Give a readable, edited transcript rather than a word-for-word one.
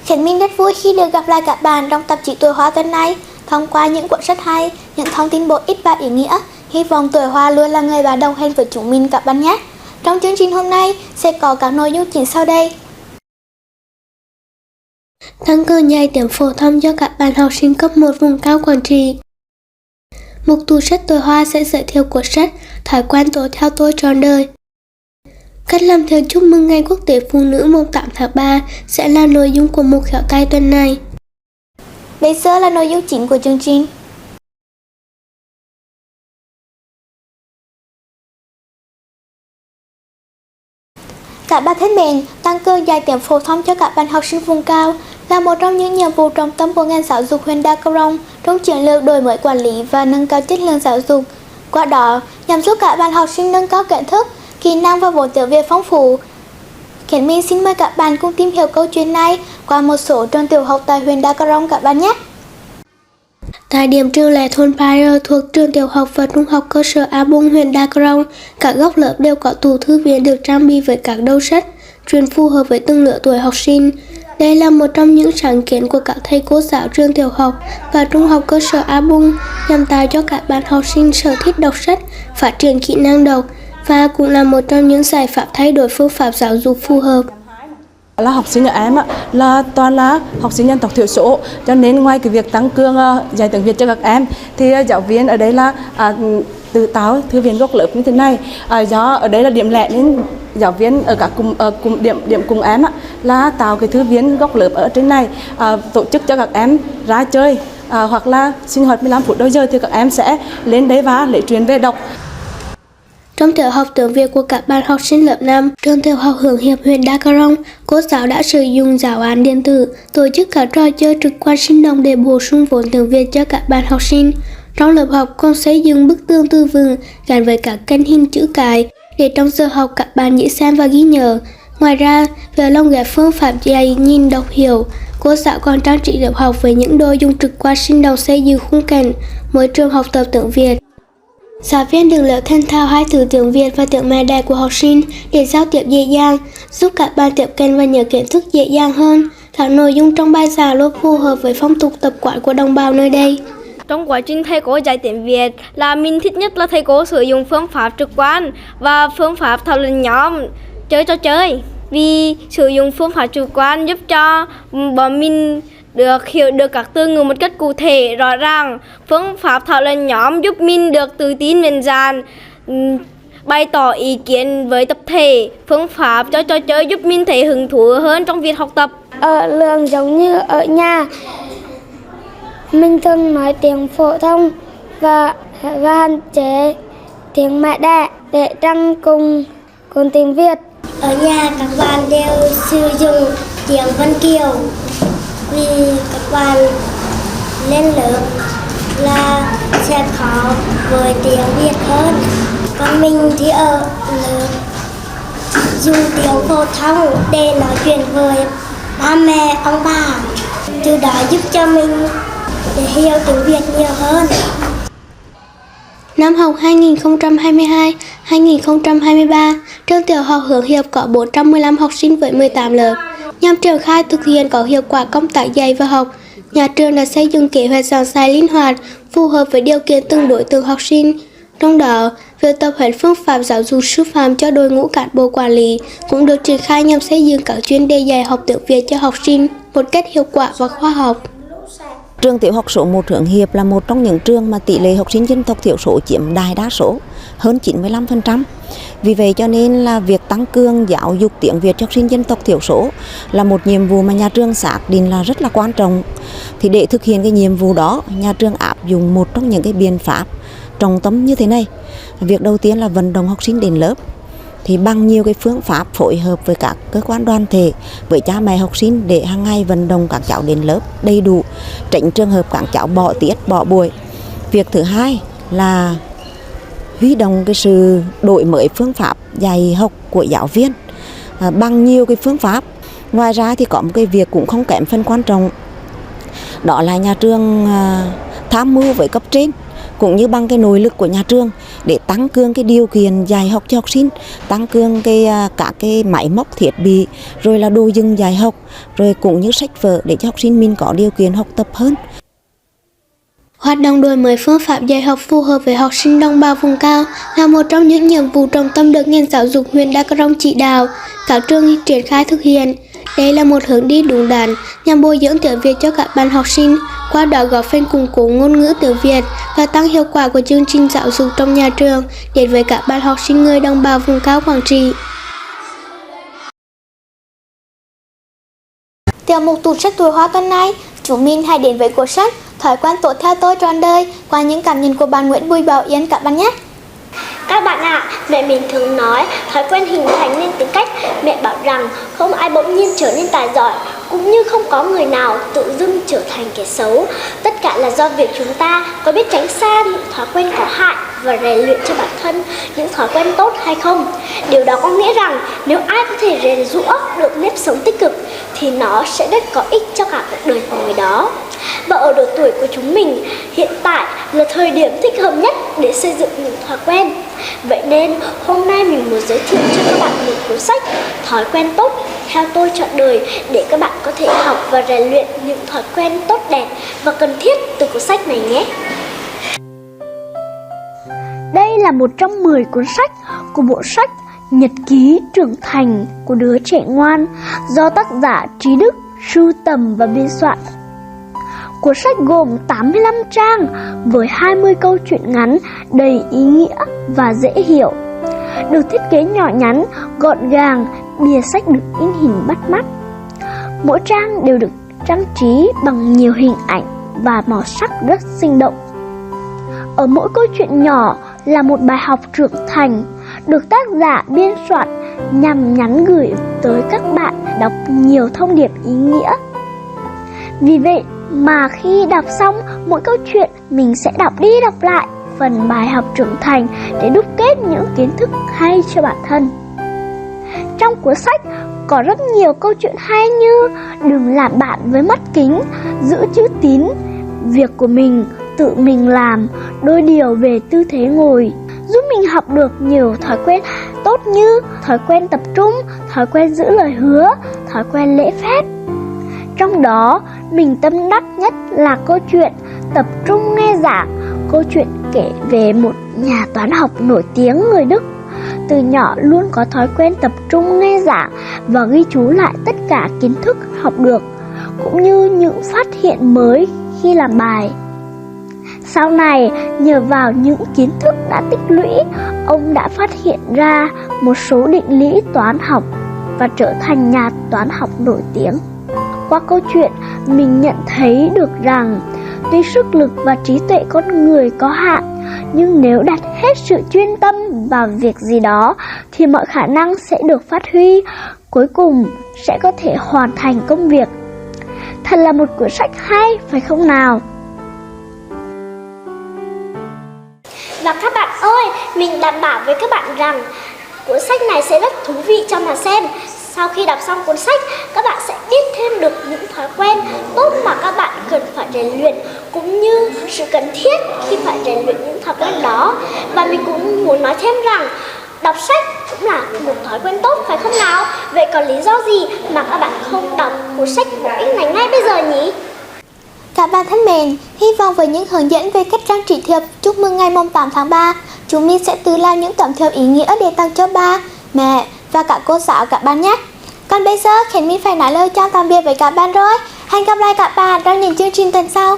Khiển Minh rất vui khi được gặp lại các bạn trong tạp chí Tuổi Hoa tuần này. Thông qua những cuốn sách hay, những thông tin bổ ích và ý nghĩa, hy vọng Tuổi Hoa luôn là người bạn đồng hành với chúng mình các bạn nhé. Trong chương trình hôm nay sẽ có các nội dung chính sau đây. Tăng cường dạy tiếng phổ thông cho các bạn học sinh cấp 1 vùng cao Quảng Trị. Mục tủ sách Tuổi Hoa sẽ giới thiệu cuốn sách Thói quen tốt theo tôi trọn đời. Cách làm thiệp chúc mừng Ngày Quốc tế Phụ nữ mùng 8 tháng 3 sẽ là nội dung của mục khéo tay tuần này. Bây giờ là nội dung chính của chương trình. Các bạn thân mến, tăng cường dạy tiếng phổ thông cho các bạn học sinh vùng cao là một trong những nhiệm vụ trọng tâm của ngành giáo dục huyện Đắk Rông trong chiến lược đổi mới quản lý và nâng cao chất lượng giáo dục. Qua đó, nhằm giúp các bạn học sinh nâng cao kiến thức, kỹ năng và vốn tiếng Việt phong phú. Khiển Minh xin mời các bạn cùng tìm hiểu câu chuyện này qua một số trường tiểu học tại huyện Đắk Rông các bạn nhé. Tại điểm trường lẻ thôn Pire thuộc trường tiểu học và trung học cơ sở A Bung, huyện Đắk Rông, các góc lớp đều có tủ thư viện được trang bị với các đầu sách chuyên phù hợp với từng lứa tuổi học sinh. Đây là một trong những sáng kiến của các thầy cô giáo trường tiểu học và trung học cơ sở A Bung nhằm tạo cho các bạn học sinh sở thích đọc sách, phát triển kỹ năng đọc và cũng là một trong những giải pháp thay đổi phương pháp giáo dục phù hợp. Là học sinh của em là toàn là học sinh dân tộc thiểu số, cho nên ngoài cái việc tăng cường dạy tiếng Việt cho các em thì giáo viên ở đây là tự tạo thư viện gốc lớp như thế này. Do ở đây là điểm lẻ nên giáo viên ở các điểm cùng em là tạo cái thư viện gốc lớp ở trên này, tổ chức cho các em ra chơi hoặc là sinh hoạt 15 phút đôi giờ thì các em sẽ lên đấy và lấy truyện về đọc. Trong tiểu học tiếng Việt của các bạn học sinh lớp 5, trường tiểu học Hướng Hiệp, huyện Đắk Rông, cô giáo đã sử dụng giáo án điện tử, tổ chức các trò chơi trực quan sinh động để bổ sung vốn tiếng Việt cho các bạn học sinh. Trong lớp học còn xây dựng bức tường từ vựng gắn với các kênh hình chữ cái để trong giờ học các bạn dễ xem và ghi nhớ. Ngoài ra, về lồng ghép phương pháp dạy nhìn đọc hiểu, cô giáo còn trang trí lớp học với những đồ dùng trực quan sinh động xây dựng khung cảnh môi trường học tập tiếng Việt. Giáo viên được lớp thành thạo hai từ tiếng Việt và tiếng mẹ đẻ của học sinh để giao tiếp dễ dàng, giúp các bạn tiếp cận và nhớ kiến thức dễ dàng hơn. Các nội dung trong bài giảng luôn phù hợp với phong tục tập quán của đồng bào nơi đây. Trong quá trình thầy cô dạy tiếng Việt là mình thích nhất là thầy cô sử dụng phương pháp trực quan và phương pháp thảo luận nhóm, chơi trò chơi. Vì sử dụng phương pháp trực quan giúp cho bọn mình được hiểu được các từ ngữ một cách cụ thể, rõ ràng. Phương pháp thảo luận nhóm giúp mình được tự tin mạnh dạn, bày tỏ ý kiến với tập thể. Phương pháp cho trò chơi giúp mình thấy hứng thú hơn trong việc học tập. Ở trường giống như ở nhà, mình thường nói tiếng phổ thông và hạn chế tiếng mẹ đẻ để tăng cùng tiếng Việt. Ở nhà các bạn đều sử dụng tiếng Vân Kiều vì các bạn lên lớp là sẽ khó với tiếng Việt hơn. Còn mình thì ở lớp dùng tiếng phổ thông để nói chuyện với ba mẹ, ông bà. Từ đó giúp cho mình để hiểu tiếng Việt nhiều hơn. Năm học 2022-2023, trường tiểu học Hướng Hiệp có 415 học sinh với 18 lớp. Nhằm triển khai thực hiện có hiệu quả công tác dạy và học, nhà trường đã xây dựng kế hoạch giảng dạy linh hoạt, phù hợp với điều kiện từng đối tượng học sinh. Trong đó, việc tập huấn phương pháp giáo dục sư phạm cho đội ngũ cán bộ quản lý cũng được triển khai nhằm xây dựng các chuyên đề dạy học tiếng Việt cho học sinh một cách hiệu quả và khoa học. Trường tiểu học số 1 Hướng Hiệp là một trong những trường mà tỷ lệ học sinh dân tộc thiểu số chiếm đại đa số, hơn 95%. Vì vậy cho nên là việc tăng cường giáo dục tiếng Việt cho học sinh dân tộc thiểu số là một nhiệm vụ mà nhà trường xác định là rất là quan trọng. Thì để thực hiện cái nhiệm vụ đó, nhà trường áp dụng một trong những cái biện pháp trọng tâm như thế này. Việc đầu tiên là vận động học sinh đến lớp. Thì bằng nhiều cái phương pháp phối hợp với các cơ quan đoàn thể, với cha mẹ học sinh để hàng ngày vận động các cháu đến lớp đầy đủ, tránh trường hợp các cháu bỏ tiết, bỏ buổi. Việc thứ hai là huy động cái sự đổi mới phương pháp dạy học của giáo viên bằng nhiều cái phương pháp. Ngoài ra thì có một cái việc cũng không kém phần quan trọng, đó là nhà trường tham mưu với cấp trên cũng như bằng cái nội lực của nhà trường để tăng cường cái điều kiện dạy học cho học sinh, tăng cường cả cái máy móc thiết bị, rồi là đồ dùng dạy học, rồi cũng như sách vở để cho học sinh mình có điều kiện học tập hơn. Hoạt động đổi mới phương pháp dạy học phù hợp với học sinh đồng bào vùng cao là một trong những nhiệm vụ trọng tâm được ngành giáo dục huyện Đắk Rông chỉ đạo các trường triển khai thực hiện. Đây là một hướng đi đúng đắn nhằm bồi dưỡng tiếng Việt cho các bạn học sinh, qua đó góp phần củng cố ngôn ngữ tiếng Việt và tăng hiệu quả của chương trình giáo dục trong nhà trường đến với các bạn học sinh người đồng bào vùng cao Quảng Trị. Tiểu mục tủ sách tuổi hoa tuần này, chúng mình hãy đến với cuốn sách Thói quen tốt theo tôi trọn đời qua những cảm nhận của bạn Nguyễn Bùi Bảo Yên các bạn nhé. Các bạn ạ, mẹ mình thường nói thói quen hình thành nên tính cách. Mẹ bảo rằng không ai bỗng nhiên trở nên tài giỏi, cũng như không có người nào tự dưng trở thành kẻ xấu. Tất cả là do việc chúng ta có biết tránh xa những thói quen có hại và rèn luyện cho bản thân những thói quen tốt hay không. Điều đó có nghĩa rằng nếu ai có thể rèn giũa được nếp sống tích cực thì nó sẽ rất có ích cho cả cuộc đời của người đó. Và ở độ tuổi của chúng mình hiện tại là thời điểm thích hợp nhất để xây dựng những thói quen. Vậy nên hôm nay mình muốn giới thiệu cho các bạn một cuốn sách Thói quen tốt theo tôi trọn đời để các bạn có thể học và rèn luyện những thói quen tốt đẹp và cần thiết từ cuốn sách này nhé. Đây là một trong 10 cuốn sách của bộ sách Nhật ký trưởng thành của đứa trẻ ngoan do tác giả Trí Đức sưu tầm và biên soạn. Cuốn sách gồm 85 trang với 20 câu chuyện ngắn đầy ý nghĩa và dễ hiểu. Được thiết kế nhỏ nhắn, gọn gàng, bìa sách được in hình bắt mắt. Mỗi trang đều được trang trí bằng nhiều hình ảnh và màu sắc rất sinh động. Ở mỗi câu chuyện nhỏ là một bài học trưởng thành, được tác giả biên soạn nhằm nhắn gửi tới các bạn đọc nhiều thông điệp ý nghĩa. Vì vậy mà khi đọc xong mỗi câu chuyện, mình sẽ đọc đi đọc lại phần bài học trưởng thành để đúc kết những kiến thức hay cho bản thân. Trong cuốn sách có rất nhiều câu chuyện hay như đừng làm bạn với mắt kính, giữ chữ tín, việc của mình tự mình làm, đôi điều về tư thế ngồi, giúp mình học được nhiều thói quen tốt như thói quen tập trung, thói quen giữ lời hứa, thói quen lễ phép. Trong đó, mình tâm đắc nhất là câu chuyện tập trung nghe giảng, câu chuyện kể về một nhà toán học nổi tiếng người Đức. Từ nhỏ luôn có thói quen tập trung nghe giảng và ghi chú lại tất cả kiến thức học được, cũng như những phát hiện mới khi làm bài. Sau này, nhờ vào những kiến thức đã tích lũy, ông đã phát hiện ra một số định lý toán học và trở thành nhà toán học nổi tiếng. Qua câu chuyện, mình nhận thấy được rằng tuy sức lực và trí tuệ con người có hạn, nhưng nếu đặt hết sự chuyên tâm vào việc gì đó thì mọi khả năng sẽ được phát huy, cuối cùng sẽ có thể hoàn thành công việc. Thật là một cuốn sách hay, phải không nào? Và các bạn ơi, mình đảm bảo với các bạn rằng cuốn sách này sẽ rất thú vị cho mà xem. Sau khi đọc xong cuốn sách, các bạn sẽ biết thêm được những thói quen tốt mà các bạn cần phải rèn luyện, cũng như sự cần thiết khi phải rèn luyện những thói quen đó. Và mình cũng muốn nói thêm rằng đọc sách cũng là một thói quen tốt, phải không nào? Vậy còn lý do gì mà các bạn không đọc cuốn sách bổ ích này ngay bây giờ nhỉ? Các bạn thân mến, hy vọng với những hướng dẫn về cách trang trí thiệp chúc mừng ngày 8 tháng 3, chúng mình sẽ tự làm những tấm thiệp ý nghĩa để tặng cho ba, mẹ và các cô giáo các bạn nhé. Còn bây giờ, Khánh My phải nói lời chào tạm biệt với các bạn rồi. Hẹn gặp lại các bạn trong những chương trình tuần sau.